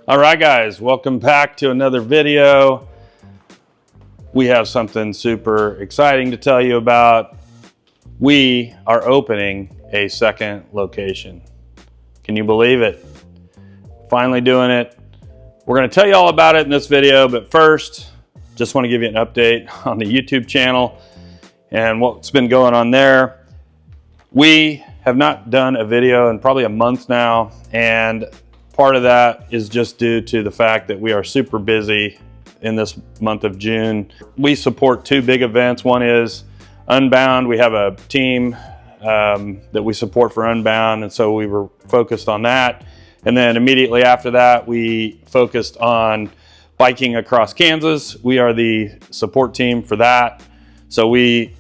All right, guys, welcome back to another video. We have something super exciting to tell you about. We are opening a second location. Can you believe it? Finally doing it. We're going to tell you all about it in this video, but first, just want to give you an update on the YouTube channel and what's been going on there. We have not done a video in probably a month now, and part of that is just due to the fact that we are super busy in this month of June. We support two big events. One is Unbound. We have a team that we support for Unbound, and so we were focused on that. And then immediately after that, we focused on biking across Kansas. We are the support team for that. So we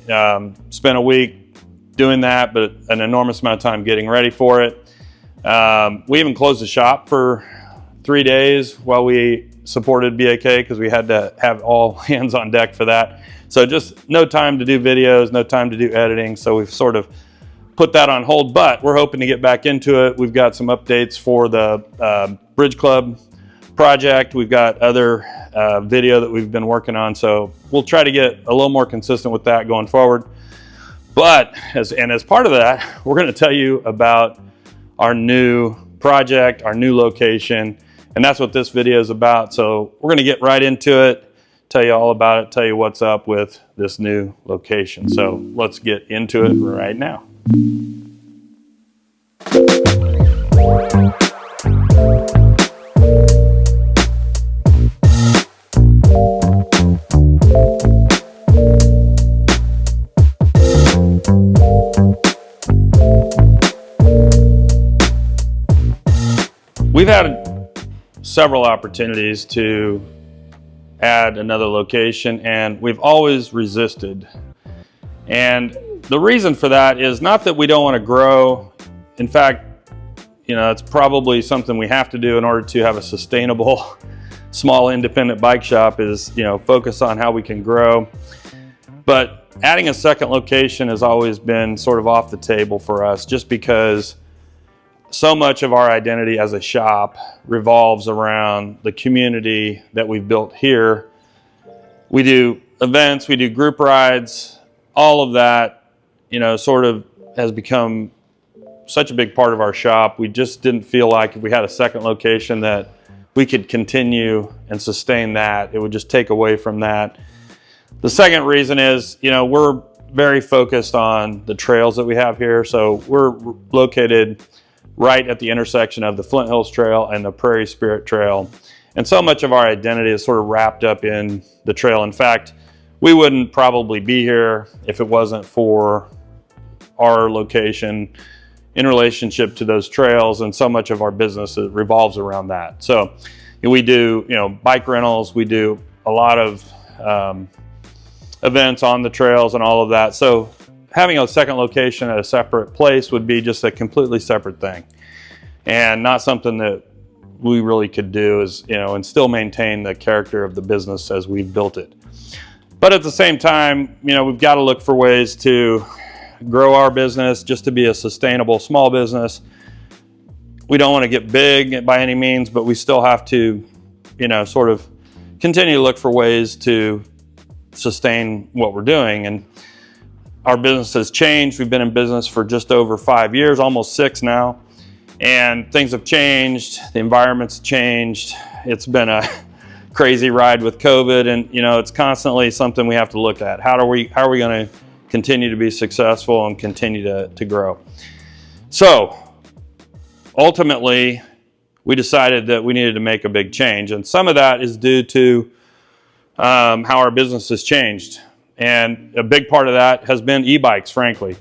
spent a week doing that, but an enormous amount of time getting ready for it. We even closed the shop for 3 days while we supported BAK because we had to have all hands on deck for that. So just no time to do videos, no time to do editing. So we've sort of put that on hold, but we're hoping to get back into it. We've got some updates for the Bridge Club project. We've got other video that we've been working on. So we'll try to get a little more consistent with that going forward. But as part of that, we're going to tell you about our new project, our new location, and that's what this video is about. So we're going to get right into it, tell you all about it, tell you what's up with this new location. So let's get into it right now. We've had several opportunities to add another location, and we've always resisted. And the reason for that is not that we don't want to grow. In fact, it's probably something we have to do in order to have a sustainable, small independent bike shop is, focus on how we can grow. But adding a second location has always been sort of off the table for us, just because so much of our identity as a shop revolves around the community that we've built here. We do events, we do group rides, all of that, sort of has become such a big part of our shop. We just didn't feel like if we had a second location that we could continue and sustain that. It would just take away from that. The second reason is, we're very focused on the trails that we have here. So we're located right at the intersection of the Flint Hills Trail and the Prairie Spirit Trail. And so much of our identity is sort of wrapped up in the trail. In fact, we wouldn't probably be here if it wasn't for our location in relationship to those trails, and so much of our business revolves around that. So we do, bike rentals, we do a lot of events on the trails and all of that. So having a second location at a separate place would be just a completely separate thing, and not something that we really could do and still maintain the character of the business as we've built it. But at the same time, we've got to look for ways to grow our business just to be a sustainable small business. We don't want to get big by any means, but we still have to, sort of continue to look for ways to sustain what we're doing. And our business has changed. We've been in business for just over 5 years, almost 6 now. And things have changed. The environment's changed. It's been a crazy ride with COVID. And, it's constantly something we have to look at. How are we going to continue to be successful and continue to grow? So ultimately, we decided that we needed to make a big change. And some of that is due to how our business has changed. And a big part of that has been e-bikes, frankly.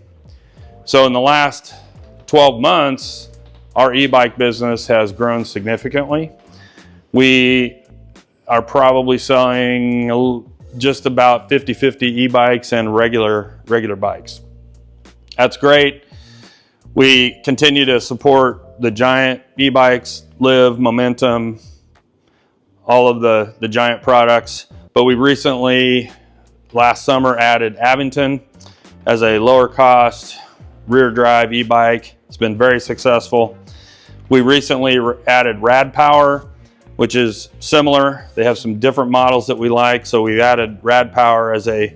So in the last 12 months, our e-bike business has grown significantly. We are probably selling just about 50-50 e-bikes and regular bikes. That's great. We continue to support the Giant e-bikes, Live, Momentum, all of the Giant products. But we recently, last summer, added Aventon as a lower cost rear drive e-bike. It's been very successful. We recently added Rad Power, which is similar. They have some different models that we like. So we added Rad Power as a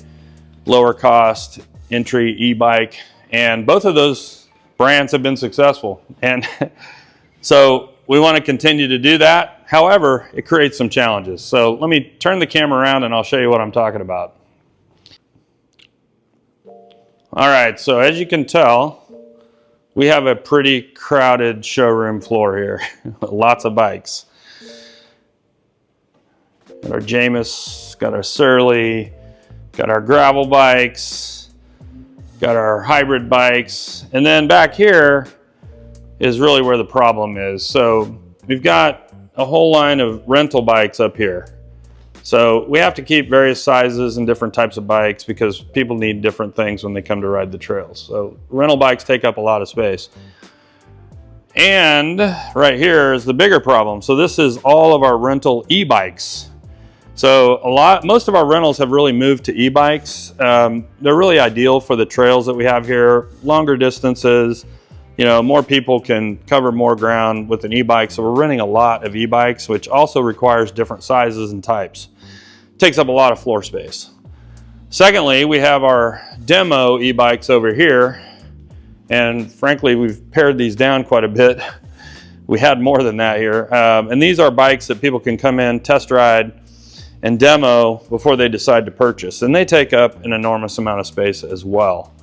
lower cost entry e-bike, and both of those brands have been successful. And so we want to continue to do that. However, it creates some challenges. So let me turn the camera around and I'll show you what I'm talking about. All right, so as you can tell, we have a pretty crowded showroom floor here. Lots of bikes. Got our Jameis, got our Surly, got our gravel bikes, got our hybrid bikes, and then back here is really where the problem is. So we've got a whole line of rental bikes up here. So we have to keep various sizes and different types of bikes because people need different things when they come to ride the trails. So rental bikes take up a lot of space. And right here is the bigger problem. So this is all of our rental e-bikes. So most of our rentals have really moved to e-bikes. They're really ideal for the trails that we have here, longer distances. You know, more people can cover more ground with an e-bike. So we're renting a lot of e-bikes, which also requires different sizes and types. Takes up a lot of floor space. Secondly, we have our demo e-bikes over here. And frankly, we've pared these down quite a bit. We had more than that here. And these are bikes that people can come in, test ride, and demo before they decide to purchase. And they take up an enormous amount of space as well.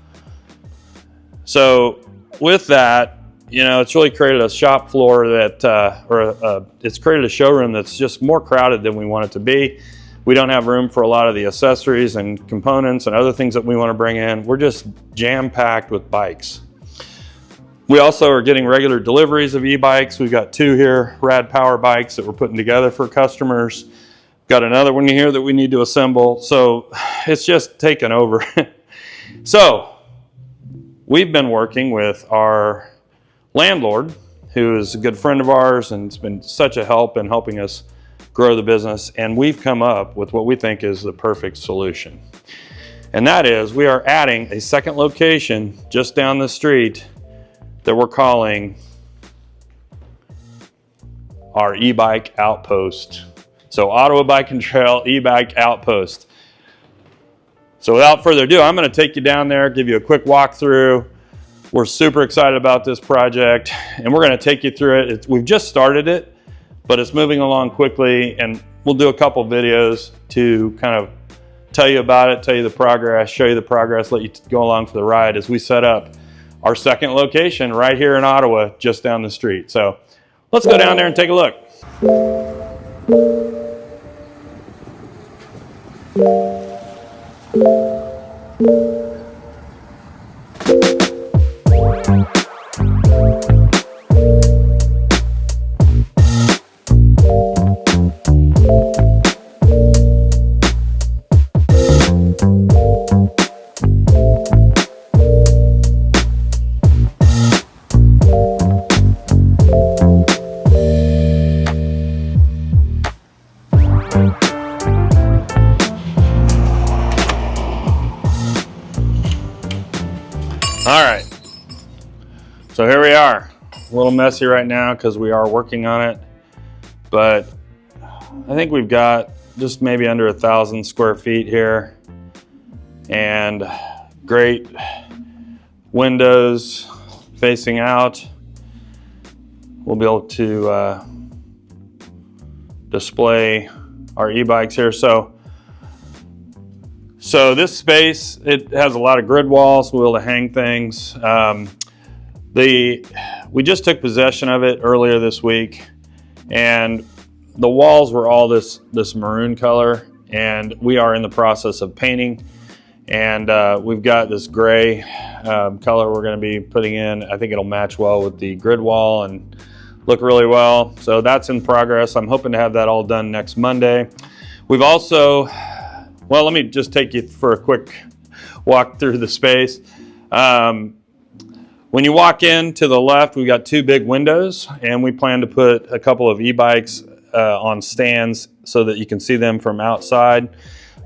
So with that, you know, it's really created a shop floor that, it's created a showroom that's just more crowded than we want it to be. We don't have room for a lot of the accessories and components and other things that we want to bring in. We're just jam-packed with bikes. We also are getting regular deliveries of e-bikes. We've got 2 here, Rad Power bikes that we're putting together for customers. Got another one here that we need to assemble. So it's just taken over. So we've been working with our landlord, who is a good friend of ours and it's been such a help in helping us grow the business. And we've come up with what we think is the perfect solution. And that is we are adding a second location just down the street that we're calling our e-bike Outpost. So Ottawa Bike and Trail e-bike Outpost. So without further ado, I'm going to take you down there, give you a quick walkthrough. We're super excited about this project and we're going to take you through it. We've just started it, but it's moving along quickly and we'll do a couple videos to kind of tell you about it, tell you the progress, show you the progress, let you go along for the ride as we set up our second location right here in Ottawa, just down the street. So let's go down there and take a look. All right, so here we are. A little messy right now because we are working on it, but I think we've got just maybe under 1,000 square feet here and great windows facing out. We'll be able to display our e-bikes here. So this space, it has a lot of grid walls. We'll be able to hang things. We just took possession of it earlier this week, and the walls were all this maroon color, and we are in the process of painting. And we've got this gray color we're going to be putting in. I think it'll match well with the grid wall and look really well. So that's in progress. I'm hoping to have that all done next Monday. We've also, well, let me just take you for a quick walk through the space. When you walk in to the left, we've got 2 big windows, and we plan to put a couple of e-bikes on stands so that you can see them from outside.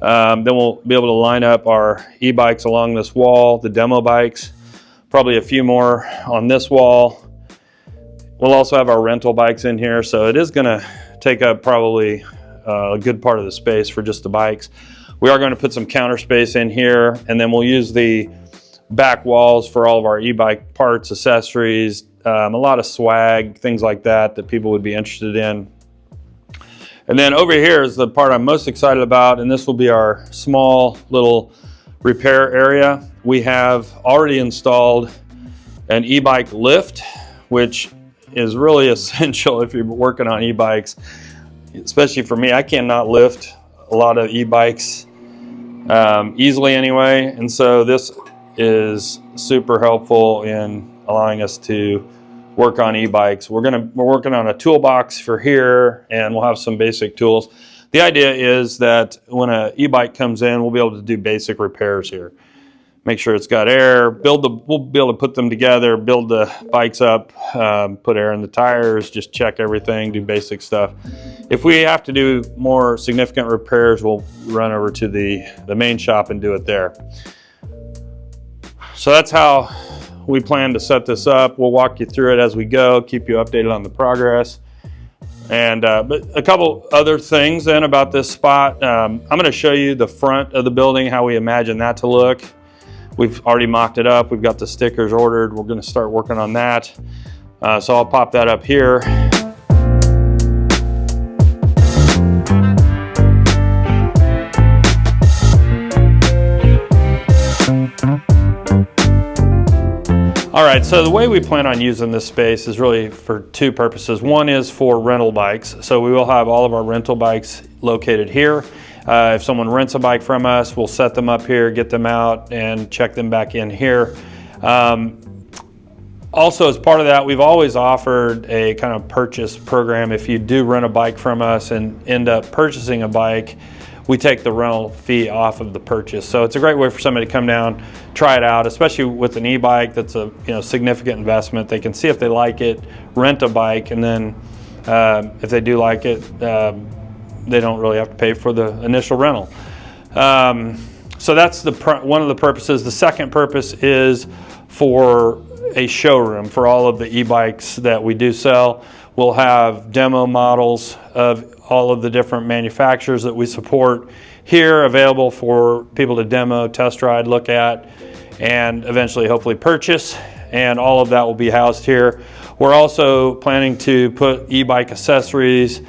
Then we'll be able to line up our e-bikes along this wall, the demo bikes, probably a few more on this wall. We'll also have our rental bikes in here, so it is going to take up probably a good part of the space for just the bikes. We are going to put some counter space in here, and then we'll use the back walls for all of our e-bike parts, accessories, a lot of swag, things like that people would be interested in. And then over here is the part I'm most excited about, and this will be our small little repair area. We have already installed an e-bike lift, which is really essential if you're working on e-bikes, especially for me. I cannot lift a lot of e-bikes easily anyway, and so this is super helpful in allowing us to work on e-bikes. We're working on a toolbox for here, and we'll have some basic tools. The idea is that when an e-bike comes in, we'll be able to do basic repairs here. Make sure it's got air, we'll be able to put them together, build the bikes up, put air in the tires, just check everything, do basic stuff. If we have to do more significant repairs, we'll run over to the main shop and do it there. So that's how we plan to set this up. We'll walk you through it as we go, keep you updated on the progress. And but a couple other things then about this spot. I'm going to show you the front of the building, how we imagine that to look. We've already mocked it up. We've got the stickers ordered. We're going to start working on that. So I'll pop that up here. All right, so the way we plan on using this space is really for two purposes. One is for rental bikes. So we will have all of our rental bikes located here. If someone rents a bike from us, we'll set them up here, get them out, and check them back in here. Also, as part of that, we've always offered a kind of purchase program. If you do rent a bike from us and end up purchasing a bike, we take the rental fee off of the purchase. So it's a great way for somebody to come down, try it out, especially with an e-bike that's a significant investment. They can see if they like it, rent a bike, and then if they do like it, they don't really have to pay for the initial rental. So that's one of the purposes. The second purpose is for a showroom for all of the e-bikes that we do sell. We'll have demo models of all of the different manufacturers that we support here available for people to demo, test ride, look at, and eventually hopefully purchase. And all of that will be housed here. We're also planning to put e-bike accessories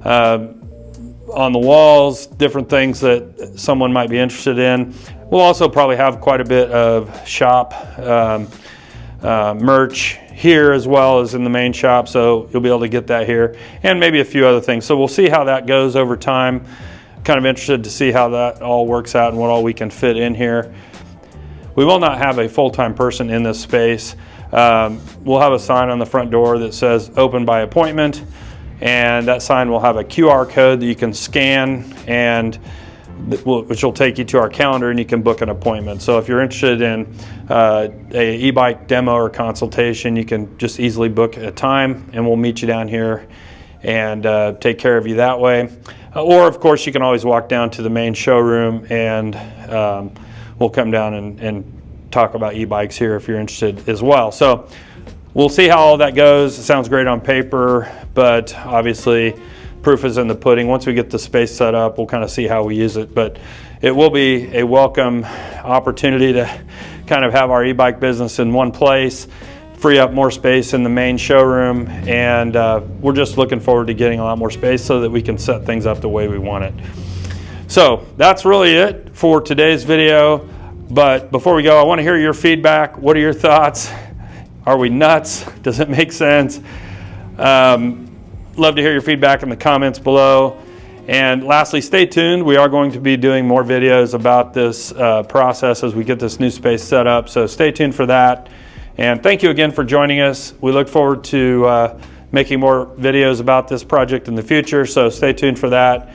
on the walls, different things that someone might be interested in. We'll also probably have quite a bit of shop merch here as well as in the main shop, so you'll be able to get that here, and maybe a few other things. So we'll see how that goes over time. Kind of interested to see how that all works out and what all we can fit in here. We will not have a full-time person in this space. We'll have a sign on the front door that says open by appointment, and that sign will have a QR code that you can scan, and which will take you to our calendar, and you can book an appointment. So if you're interested in a e-bike demo or consultation, you can just easily book a time, and we'll meet you down here and take care of you that way. Or of course, you can always walk down to the main showroom, and we'll come down and talk about e-bikes here if you're interested as well. So we'll see how all that goes. It sounds great on paper, but obviously proof is in the pudding. Once we get the space set up, we'll kind of see how we use it. But it will be a welcome opportunity to kind of have our e-bike business in one place, free up more space in the main showroom, and we're just looking forward to getting a lot more space so that we can set things up the way we want it. So that's really it for today's video. But before we go, I want to hear your feedback. What are your thoughts? Are we nuts? Does it make sense? Love to hear your feedback in the comments below. And lastly, stay tuned. We are going to be doing more videos about this process as we get this new space set up. So stay tuned for that. And thank you again for joining us. We look forward to making more videos about this project in the future. So stay tuned for that.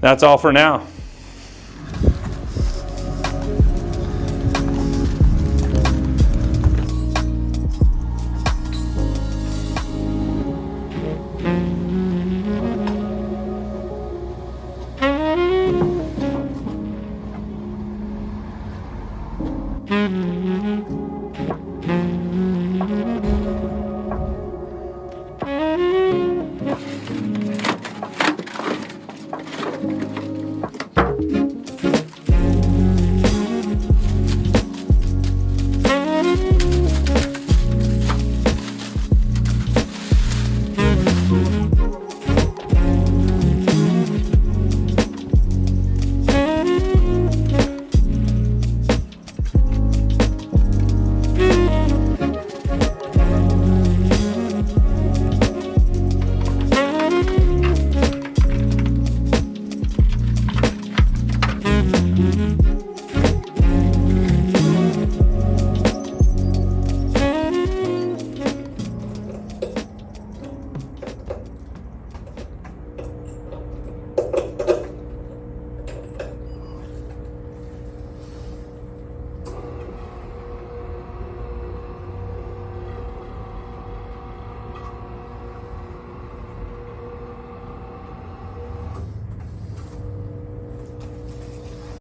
That's all for now.